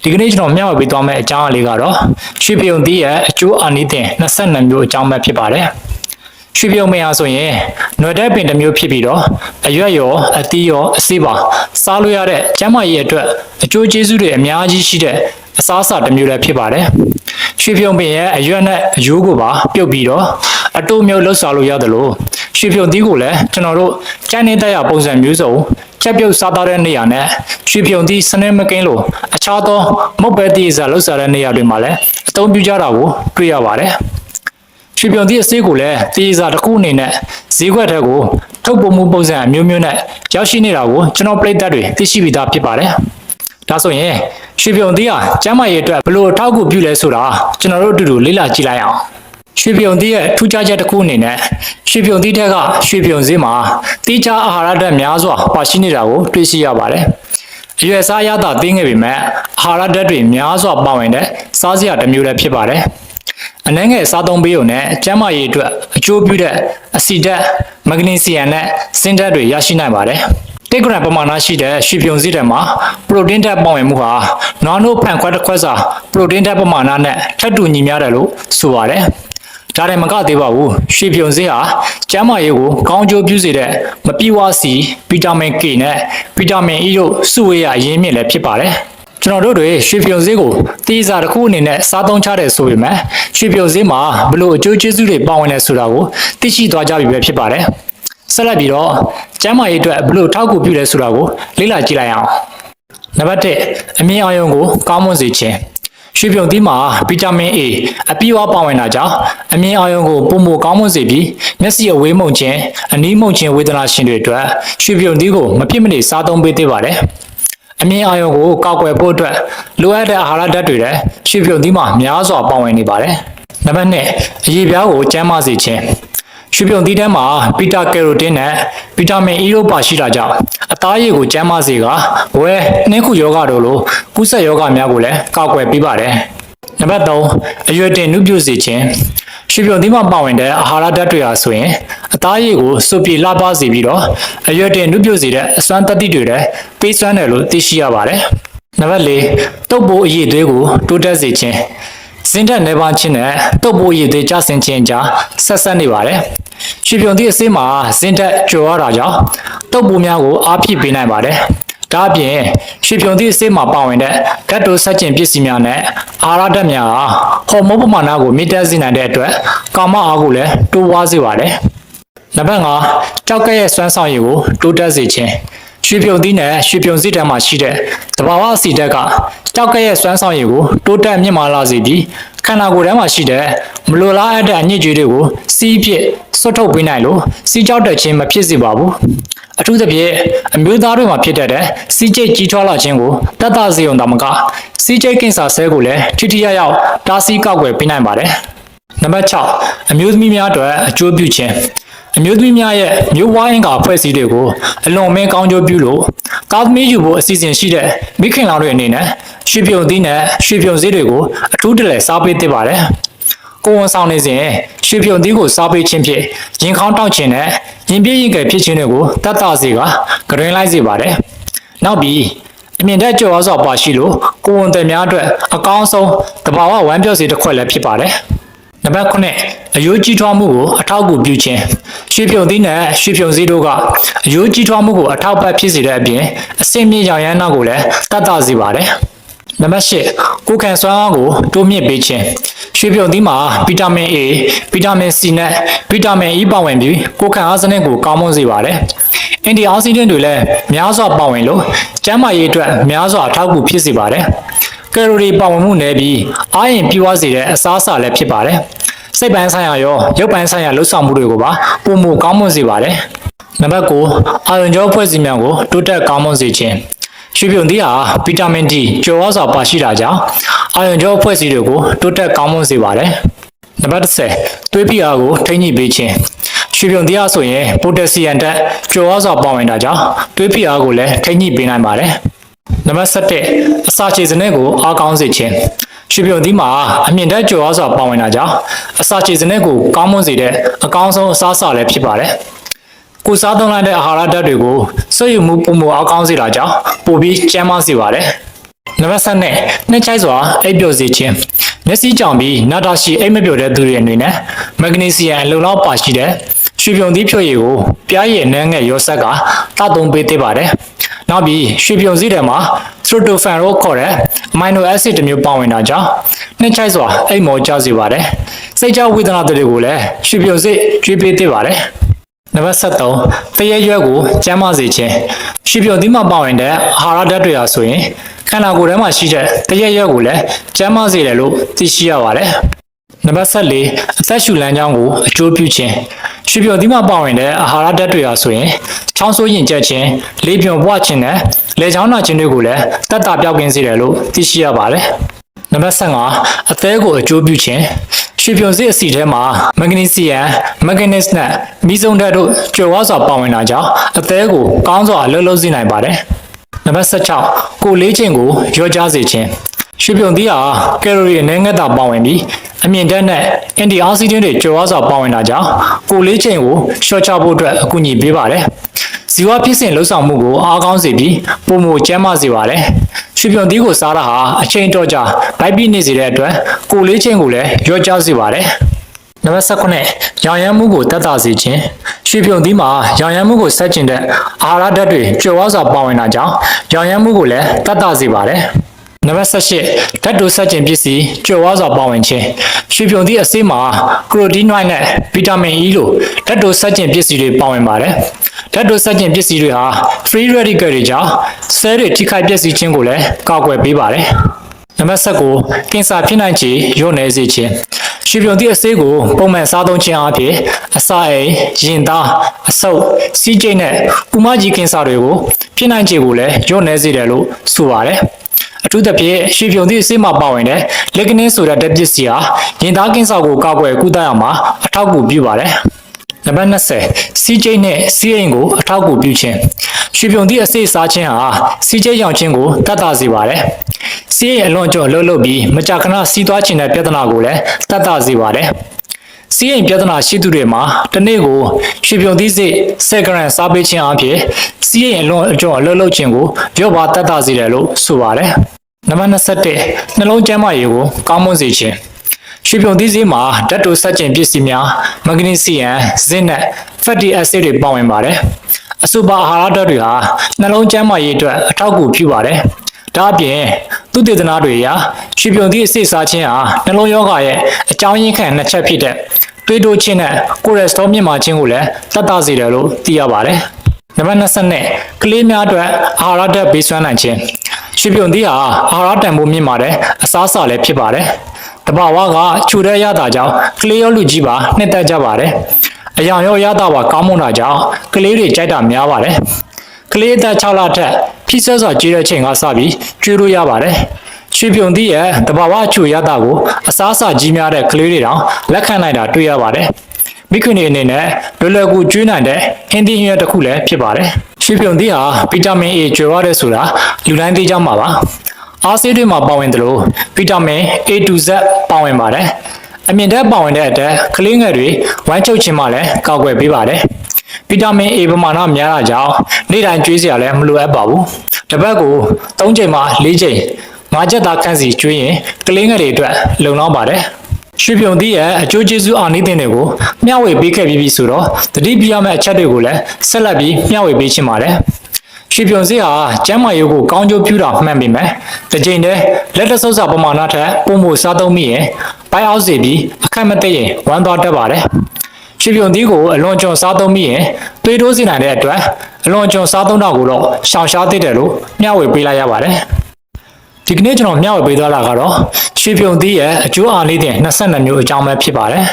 ဒီကနေ့ကျွန်တော်မျှဝေပေးသွားမယ့်အကြောင်းအလေးကတော့ရွှေပြုံသီးရဲ့အကျိုးအာနိသင်22မျိုးအကြောင်းပဲဖြစ်ပါတယ်။ရွှေပြုံမင်းအားဆိုရင်နွယ်တဲ့ပင်တစ်မျိုးဖြစ်ပြီးတော့အရွက်ရောအသီးရောအစေးပါစားလို့ရတဲ့ကျန်းမာရေးအတွက်အကျိုးကျေးဇူးတွေအများကြီးရှိတဲ့အစားအစာတစ်မျိုးလည်းဖြစ်ပါတယ်။ရွှေပြုံပင်ရဲ့အရွက်နဲ့အရိုးကိုပါပြုတ်ပြီးတော့အတိုးမျိုးလှုပ်ရှားလို့ရတယ်လို့ရွှေပြုံသီးကိုလည်းကျွန်တော်တို့ကျန်းနေတဲ့ပုံစံမျိုးစုံချက်ပြုတ်စားသားတဲ့နေရာနဲ့ရွှေပြုံသီးစနစ်မကင်းလို့အခြားသောမုတ်ပဲသီးစားလှုပ်ရှားတဲ့နေရာတွေမှာလည်းအသုံးပြုကြတာကိုတွေ့ရပါတယ်။ရွှေပြုံသီးအစေးကိုလည်းသီးစားတစ်ခုအနေနဲ့ဈေးကွက်ထက်ကိုထုတ်ပို့မှုပုံစံအမျိုးမျိုးနဲ့ရောက်ရှိနေတာကိုကျွန်တော်ပြည်သက်တွေသိရှိပြီးသားဖြစ်ပါတယ်။ဒါဆိုရင်ရွှေပြုံသီးဟာကျန်းမာရေးအတွက်ဘယ်လိုအထောက်အကူပြုလဲဆိုတာကျွန်တော်တို့အတူတူလေ့လာကြည့်လိုက်အောင်။ရွှေပြုံသီးရဲ့ထူးခြားချက်တစ်ခုအနေနဲ့ရွှေပြုံသီးထက်ကရွှေပြုံဈေးမှာတိကျအာဟာရဓာတ်များစွာပါရှိနေတာကိုတွေ့ရှိရပါတယ်။အရွယ်စားရတာသိငယ်ပေမဲ့အာဟာရဓာတ်တွေများစွာပါဝင်တဲ့စားစရာတစ်မျိုးလည်းဖြစ်ပါတယ်။အနည်းငယ်စားသုံးပေးုံနဲ့ကျန်းမာရေးအတွက်အကျိုးပြုတဲ့အဆီဓာတ်မဂနီဆီယမ်နဲ့ဆင်းဓာတ်တွေရရှိနိုင်ပါတယ်။1 gram ပမာဏရှိတဲ့ရွှေပြုံစည်းထဲမှာပရိုတင်းဓာတ်ပါဝင်မှုဟာနွားနို့ဖန်ခွက်တစ်ခွက်စာပရိုတင်းဓာတ်ပမာဏနဲ့ထပ်တူညီမျှတယ်လို့ဆိုပါတယ်။ဒါလည်းမကသေးပါဘူးရွှေပြုံစည်းဟာကျန်းမာရေးကိုကောင်းကျိုးပြုစေတဲ့မပြည့်ဝစီဗီတာမင် K နဲ့ဗီတာမင် E တို့စုဝေးရအရင်းမြစ်လည်းဖြစ်ပါတယ်။ကျွန်တော်တို့တွေရွှေပြုံစည်းကိုသီးစားတစ်ခုအနေနဲ့စားသုံးချတဲ့ဆိုပေမဲ့ရွှေပြုံစည်းမှာဘလို့အကျိုးကျေးဇူးတွေပါဝင်လဲဆိုတာကိုသိရှိသွားကြပြီပဲဖြစ်ပါတယ်။ဆက်လက်ပြီးတော့ကျန်းမာရေးအတွက်ဘလို့ထောက်ကူပြုလဲဆိုတာကိုလေ့လာကြည့်လိုက်အောင်။နံပါတ်1အမြင်အာရုံကိုကောင်းမွန်စေခြင်းရွှေပြုံသီးမှာဗီတာမင် A အပြည့်အဝပါဝင်တာကြောင့်အမြင်အာရုံကိုပုံမကောင်းမွန်စေပြီးမျက်စိအဝေးမှုန်ခြင်းအနီးမှုန်ခြင်းဝေဒနာရှင်တွေအတွက်ရွှေပြုံသီးကိုမဖြစ်မနေစားသုံးပေးသင့်ပါတယ်။အမြင်အာရုံကိုကောက်ွယ်ဖို့အတွက်လိုအပ်တဲ့အာဟာရဓာတ်တွေလည်းရွှေပြုံသီးမှာများစွာပါဝင်နေပါတယ်။နံပါတ်2အရေပြားကိုကျန်းမာစေခြင်းရွှေပြုံသီးထဲမှာဘီတာကယ်ရိုတင်းနဲ့ဗီတာမင် E တို့ပါရှိတာကြောင့်အသားရည်ကိုကျန်းမာစေကဝဲနှင်းခုယောဂတို့လိုကူးစက်ယောဂများကိုလည်းကာကွယ်ပေးပါတယ်။နံပါတ်3အရွယ်တင်နုပြုစေခြင်းရွှေပြုံသီးမှာပါဝင်တဲ့အာဟာရဓာတ်တွေဟာဆိုရင်အသားရည်ကိုစုပ်ပြေလှပစေပြီးတော့အရွယ်တင်နုပြုစေတဲ့အစွမ်းတတ္တိတွေလည်းပေးစွမ်းတယ်လို့သိရှိရပါတယ်။နံပါတ်4တုပ်ပိုးအရည်သွေးကိုတိုးတက်စေခြင်းစင်တက်နေပါချင်းနဲ့တုပ်ပိုးရည်သွေးကျဆင်းခြင်းကြားဆက်ဆက်နေပါတယ်။ရွှေပြုံသီးအစေးမှာစင်တက်ကျော်ရတာကြောင့်တုပ်ပိုးများကိုအားဖြည့်ပေးနိုင်ပါတယ်။ဒါအပြင်ရွှေပြုံသီးအစေးမှာပါဝင်တဲ့ဓာတ်တိုးဆက်ကျင်ပစ္စည်းများနဲ့အာဟာရဓာတ်များဟာဟော်မုန်းပမာဏကိုမြင့်တက်စေနိုင်တဲ့အတွက်ကာမအားကိုလည်းတိုးပွားစေပါတယ်။နံပါတ်5ကြောက်ကဲ့ရဲ့စွမ်းဆောင်ရည်ကိုတိုးတက်စေခြင်းရွှေပြုံသီးနဲ့ရွှေပြုံစည်းတံမှာရှိတဲ့တဘာဝအဆီဓာတ်ကကြောက်ကဲ့ရဲ့စွမ်းဆောင်ရည်ကိုတိုးတက်မြင့်မားလာစေပြီးခန္ဓာကိုယ်ထဲမှာရှိတဲ့မလိုလားအပ်တဲ့အညစ်အကြေးတွေကိုစီးပြစ်ဆွတ်ထုတ်ပေးနိုင်လို့စီးကြောက်တက်ခြင်းမဖြစ်စေပါဘူးအထူးသဖြင့်အမျိုးသားတွေမှာဖြစ်တဲ့စီးကျိတ်ကြီးထွားလာခြင်းကိုတတ်တာစေုံသာမကစီးကျိတ်ကင်ဆာဆဲကိုလည်းထိထိရောက်တားဆီးကောက်ွယ်ပေးနိုင်ပါတယ်နံပါတ်6အမျိုးသမီးများအတွက်အကျိုးပြုခြင်းအမျိုးသမီးများရဲ့မျိုးဝိုင်းအင်္ဂါအဖွဲ့အစည်းတွေကိုအလွန်မင်းကောင်းကျိုးပြုလို့ကာသမီးယူဖို့အစီအစဉ်ရှိတဲ့မိခင်လောင်တွေအနေနဲ့ရွှေပြုံသီးနဲ့ရွှေပြုံစည်းတွေကိုအထူးတလဲစားပေးသင့်ပါတယ်။ကိုဝန်ဆောင်နေစဉ်ရွှေပြုံသီးကိုစားပေးခြင်းဖြင့်ရင်ခေါင်းတောက်ခြင်းနဲ့ရင်ပြည့်ရင်ကယ်ဖြစ်ခြင်းတွေကိုတတ်တာစေကဂရင်းလိုက်စေပါတယ်။နောက်ပြီးအမြင့်တဲ့ကြော်အားစွာပါရှိလို့ကိုဝန်တယ်များအတွက်အကောင်းဆုံးတဘာဝဝမ်းပြော့စေတစ်ခွက်လည်းဖြစ်ပါတယ်။နံပါတ်9အယိုးကြီးထွားမှုကိုအထောက်အကူပြုခြင်းရွှေပြုံသီးနဲ့ရွှေပြုံစည်းတို့ကအယိုးကြီးထွားမှုကိုအထောက်ပံ့ဖြစ်စေတဲ့အပြင်အဆင့်မြင့်ရောင်ရမ်းနောက်ကိုလည်းတတ်တာစေပါတယ်နံပါတ်10ကိုယ်ခံစွမ်းအားကိုတိုးမြင့်ပေးခြင်းရွှေပြုံသီးမှာဗီတာမင် A ဗီတာမင် C နဲ့ဗီတာမင် E ပါဝင်ပြီးကိုယ်ခံအားစနစ်ကိုကောင်းမွန်စေပါတယ်အန်တီအောက်ဆီဒန့်တွေလည်းများစွာပါဝင်လို့ကျန်းမာရေးအတွက်များစွာအထောက်အကူဖြစ်စေပါတယ်ကယ်လိုရီပါဝင်မှုနည်းပြီးအားရင်ပြည့်ဝစေတဲ့အစားအစာလည်းဖြစ်ပါတယ်စိတ်ပိုင်းဆိုင်ရာရောရုပ်ပိုင်းဆိုင်ရာလှုပ်ဆောင်မှုတွေကိုပါပုံမကောင်းမွန်စေပါတယ်နံပါတ်9အာရုံကြောဖွဲ့စည်းများကိုတိုးတက်ကောင်းမွန်စေခြင်းရွှေပြုံသီးဟာဗီတာမင် D ကျော်ဝါးစွာပါရှိတာကြောင့်အာရုံကြောဖွဲ့စည်းတွေကိုတိုးတက်ကောင်းမွန်စေပါတယ်နံပါတ်10သွေးဖိအားကိုထိန်းညှိပေးခြင်းရွှေပြုံသီးဟာဆိုရင်ပိုတက်ဆီယမ်ဓာတ်ကျော်ဝါးစွာပါဝင်တာကြောင့်သွေးဖိအားကိုလည်းထိန်းညှိပေးနိုင်ပါတယ်နံပါတ်7အစာခြေစနစ်ကိုအားကောင်းစေခြင်းရွှေပြုံသီးမှာအမြင့်တက်ကျော်အားစွာပါဝင်တာကြောင့်အစာခြေစနစ်ကိုကောင်းမွန်စေတဲ့အကောင်းဆုံးအစားအစာလည်းဖြစ်ပါတယ်ကိုစားသုံးလိုက်တဲ့အာဟာရဓာတ်တွေကိုစွန့်ယူမှုပုံမအားကောင်းစေတာကြောင့်ပိုပြီးကျန်းမာစေပါတယ် နံပါတ်7နဲ့နှစ်ချိုက်စွာအိပ်ပျော်စေခြင်းမျက်စိကြောင်ပြီးနာတာရှိအိပ်မပျော်တဲ့သူတွေအနေနဲ့မက်ဂနီဆီယမ်အလုံလောက်ပါရှိတဲ့ရွှေပြုံသီးဖြိုရည်ကိုပြားရည်နှမ်းငယ်ရောဆက်ကတသုံးပေးသေးပါတယ်နောက်ပြီးရွှေပြုံစည်းထဲမှာထရိုတိုဖန်လို့ခေါ်တဲ့အမိုင်နိုအက်ဆစ်တစ်မျိုးပါဝင်တာကြောင့်နှစ်ချိုက်စွာအိပ်မောကျစေပါတယ်စိတ်ကြောဝေဒနာတွေကိုလည်းရွှေပြုံစည်းကျွေးပေးသေးပါတယ်နံပါတ်73တရေရွက်ကိုကျန်းမာစေခြင်းရွှေပြုံသီးမှာပါဝင်တဲ့အာဟာရဓာတ်တွေဟာဆိုရင်ခန္ဓာကိုယ်ထဲမှာရှိတဲ့တရေရွက်ကိုလည်းကျန်းမာစေတယ်လို့သိရှိရပါတယ်နံပါတ်74အသက်ရှူလမ်းကြောင်းကိုအကျိုးပြုခြင်းရွှေပြုံသီးမှာပါဝင်တဲ့အာဟာရဓာတ်တွေဟာဆိုရင်ချောင်းဆိုးရင်ကျက်ခြင်းလေပြွန်ပွားခြင်းနဲ့လေချောင်းနာခြင်းတွေကိုလည်းတက်တာပြောက်ကင်းစေတယ်လို့သိရှိရပါတယ်နံပါတ်75အသည်းကိုအကျိုးပြုခြင်းရွှေပြုံစည်းအစီထဲမှာမက်ဂနီဆီယမ်မက်ဂနီစ်နဲ့မီးစုံဓာတ်တို့ကြွယ်ဝစွာပါဝင်တာကြောင့်အသည်းကိုကောင်းစွာအလုပ်လုပ်စေနိုင်ပါတယ်နံပါတ်16ကိုလေးခြင်းကိုလျော့ကျစေခြင်းရွှေပြုံသီးဟာကယ်လိုရီအနည်းငယ်သာပါဝင်ပြီးအမြင့်ဓာတ်နဲ့အန်တီအောက်ဆီဒန့်တွေကြွယ်ဝစွာပါဝင်တာကြောင့်ကိုလေးခြင်းကိုလျှော့ချဖို့အတွက်အကူအညီပေးပါတယ်ဇီဝဖြစ်စဉ်လှုပ်ဆောင်မှုကိုအားကောင်းစေပြီးပုံမကျန်းမာစေပါတယ်ရွှေပြုံသီးကိုစားတာဟာအချိန်တော်ကြာဗိုက်ပိနေစေတဲ့အတွက်ကိုလေးခြင်းကိုလည်းလျော့ကျစေပါတယ်နံပါတ်19ရောင်ရမ်းမှုကိုတက်တာစေခြင်းရွှေပြုံသီးမှာရောင်ရမ်းမှုကိုဆက်ကျင်တဲ့အာဟာရဓာတ်တွေကြွယ်ဝစွာပါဝင်တာကြောင့်ရောင်ရမ်းမှုကိုလည်းတက်တာစေပါတယ်နံပါတ်18ဓာတ်တိုဆက်ကျင်ပစ္စည်းကြွယ်ဝစွာပါဝင်ခြင်းရွှေပြုံသီးအဆေးမှာကရိုတီနွိုက်နဲ့ဗီတာမင် E လိုဓာတ်တိုဆက်ကျင်ပစ္စည်းတွေပါဝင်ပါတယ်ဓာတ်တိုဆက်ကျင်ပစ္စည်းတွေဟာ free radical တွေကြောင့်ဆဲတွေထိခိုက်ပျက်စီးခြင်းကိုလည်းကာကွယ်ပေးပါတယ်နံပါတ်19ကင်ဆာဖြစ်နိုင်ခြေလျော့နည်းစေခြင်းရွှေပြုံသီးအဆေးကိုပုံမှန်စားသုံးခြင်းအပြင်အစာအိမ်ရင်သားအဆုပ်စီးကျိတ်နဲ့ဥမကြီးကင်ဆာတွေကိုဖြစ်နိုင်ခြေကိုလည်းလျော့နည်းစေတယ်လို့ဆိုပါတယ်အထူးသဖြင့်ရွှေပြုံသီးအဆေးမှာပါဝင်တဲ့လက်ကနင်းဆိုတဲ့ဓာတ်ပစ္စည်းဟာရင်သားကင်ဆာကိုကာကွယ်ကုသရမှာအထောက်အကူပြုပါတယ်နံပါတ်20စီးကျိတ်နဲ့စီးအိမ်ကိုအထောက်အကူပြုခြင်းရွှေပြုံသီးအဆေးစားခြင်းဟာစီးကျိတ်ရောင်ခြင်းကိုတတ်တာစေပါတယ်စီးအိမ်အလွန်ကျော်လှုပ်လှုပ်ပြီးမကြာခဏစီးသွားခြင်းတဲ့ပြဿနာကိုလည်းတတ်တာစေပါတယ်စီးအိမ်ပြဿနာရှိသူတွေမှာတစ်နေ့ကိုရွှေပြုံသီးစိတ်10 ဂရမ်စားပေးခြင်းအပြင်စီးအိမ်အလွန်ကျော်လှုပ်လှုပ်ခြင်းကိုလျော့ပါတတ်တာစေတယ်လို့ဆိုပါတယ်နံပါတ်21နှလုံးကျန်းမာရေးကိုကောင်းမွန်စေခြင်းရွှေပြုံသီးဆေးမှာဓာတ်တိုဆက်ကျင်ပစ္စည်းများမက်ဂနီဆီယမ်ဇင်းနဲ့ဖက်တီအက်ဆစ်တွေပါဝင်ပါတယ်အဆိုပါအာဟာရဓာတ်တွေဟာနှလုံးကျန်းမာရေးအတွက်အထောက်အကူပြုပါတယ်ဒါအပြင်သုတေသနတွေအရရွှေပြုံသီးအဆေးစားခြင်းဟာနှလုံးရောဂါရဲ့အကြောင်းရင်းခံနှစ်ချက်ဖြစ်တဲ့သွေးတိုးခြင်းနဲ့ကိုလက်စထရောမြင့်မာခြင်းကိုလည်းသက်သာစေတယ်လို့သိရပါတယ်နံပါတ်22ကလေးများအတွက်အာဟာရဓာတ်ပေးစွမ်းနိုင်ခြင်းရွှေပြုံသီးဟာအာဟာရတန်ဖိုးမြင့်မာတဲ့အစားအစာလည်းဖြစ်ပါတယ်တဘာဝကခြူတဲ့ရတာကြောင့်ကလေးရောလူကြီးပါနှစ်သက်ကြပါတယ်အယောင်ရောရတာပါကောင်းမွန်တာကြောင့်ကလေးတွေကြိုက်တာများပါတယ်ကလေးအသက်6လထက်ဖိစက်စွာကျွေးတဲ့ချိန်ကစပြီးကျွေးလို့ရပါတယ်ရွှေပြုံသီးရဲ့တဘာဝခြူရတာကိုအစားအစာကြီးများတဲ့ကလေးတွေတောင်လက်ခံနိုင်တာတွေ့ရပါတယ်မိခင်တွေအနေနဲ့လွယ်လွယ်ကူကျွေးနိုင်တဲ့ဟင်းသီးဟင်းရွက်တစ်ခုလည်းဖြစ်ပါတယ်ရွှေပြုံသီးဟာဗီတာမင် A ကျွေးရတယ်ဆိုတာလူတိုင်းသိကြမှာပါအားဆေးတွေမှာပါဝင်တယ်လို့ဗီတာမင် A to Z ပါဝင်ပါတယ်အမြင့်ဓာတ်ပါဝင်တဲ့အတွက်ကလေးငယ်တွေဝမ်းချုပ်ခြင်းမှလည်းကာကွယ်ပေးပါတယ်ဗီတာမင် A ပမာဏများတာကြောင့်နေ့တိုင်းကျွေးစရာလည်းမလိုအပ်ပါဘူးတစ်ပတ်ကို3ချိန်မှ4ချိန်5ချက်သားခန့်စီကျွေးရင်ကလေးငယ်တွေအတွက်လုံလောက်ပါတယ်ရွှေပြုံသီးရဲ့အကျိုးကျေးဇူးအာနိသင်တွေကိုမျှဝေပေးခဲ့ပြီးဆိုတော့တတိပြရမယ့်အချက်တွေကိုလည်းဆက်လက်ပြီးမျှဝေပေးချင်ပါတယ်ရွှေပြုံစည်းဟာကျန်းမာရေးကိုကောင်းကျိုးပြုတာမှန်ပေမဲ့တစ်ချိန်တည်းလက်တဆုပ်စာပမာဏထက်ပုံမှုစားသုံးမိရင်ဘိုက်အောက်စေပြီးအခက်မသိရင်ဝမ်းသွားတတ်ပါတယ်ရွှေပြုံသီးကိုအလွန်ကျွံစားသုံးမိရင်သွေးတိုးစေနိုင်တဲ့အတွက်အလွန်ကျွံစားသုံးတာကိုတော့ရှောင်ရှားသင့်တယ်လို့မျှဝေပေးလိုက်ရပါတယ်ဒီကနေ့ကျွန်တော်မျှဝေပေးသွားတာကတော့ရွှေပြုံသီးရဲ့အကျိုးအာနိသင်22မျိုးအကြောင်းပဲဖြစ်ပါတယ်